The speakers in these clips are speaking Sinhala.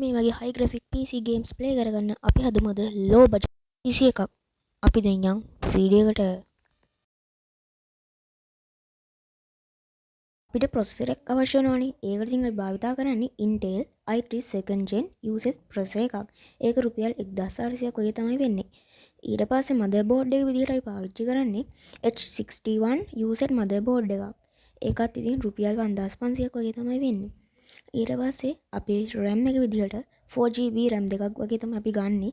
මේ වගේ high graphic PC games play කරගන්න අපි හදමු අද low budget PC එකක්. අපි දැන් යන් වීඩියෝ එකට. අපිට processor එකක් අවශ්‍ය වෙනවනේ. ඒකට ඉතින් අපි භාවිතා කරන්නේ Intel i3 2nd gen UZ processor එකක්. ඒක රුපියල් 1400ක් වගේ තමයි වෙන්නේ. ඊට පස්සේ motherboard එක විදිහට අපි පාවිච්චි කරන්නේ H61 UZ motherboard එකක්. ඒකත් ඉතින් රුපියල් 1500ක් වගේ තමයි වෙන්නේ. ඊට පස්සේ අපේ RAM එක විදිහට 4GB RAM දෙකක් වගේ තමයි අපි ගන්නෙ.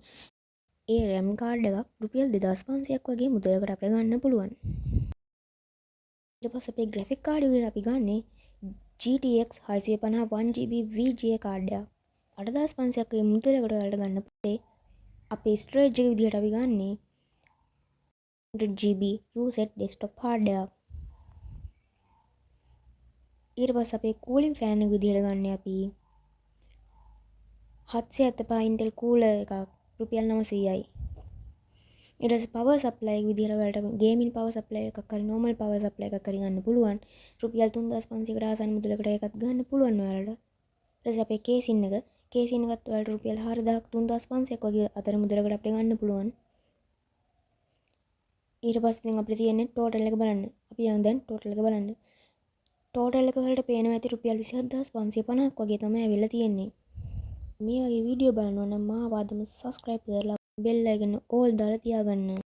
ඒ RAM කාඩ් එකක් රුපියල් 2500ක් වගේ මුදලකට අපිට ගන්න පුළුවන්. ඊට පස්සේ අපේ graphic card එකට අපි ගන්නෙ GTX 650 1GB VGA කාඩ් එකක්. 8500ක් වගේ මුදලකට ඔයාලට ගන්න පුළුවන්. අපේ storage එක විදිහට අපි ගන්නෙ 100GB UZ desktop hard එකක්. ඊට පස්සේ අපේ cooling fan එක විදිහට ගන්න අපි 775 Intel cooler එකක් රුපියල් 900යි. ඊට පස්සේ power supply එක විදිහට ඔයාලට gaming power supply එකක් හරි normal power supply එකක් හරි ගන්න පුළුවන්. රුපියල් 3500කට ආසන්න මුදලකට ඒකත් ගන්න පුළුවන් ඔයාලට. ඊට පස්සේ අපේ casing එකත් ඔයාලට රුපියල් 4000 3500ක් වගේ අතර මුදලකට අපිට ගන්න පුළුවන්. ඊට පස්සේ දැන් අපිට තියෙන්නේ total එක බලන්න. අපි යන් දැන් total එක බලන්න. total එක වලට පේනවා ඇති රුපියල් 27550ක් වගේ තමයි ඇවිල්ලා තියෙන්නේ. මේ වගේ වීඩියෝ බලනවා නම් මාව අදම subscribe කරලා bell icon all දාලා තියාගන්න.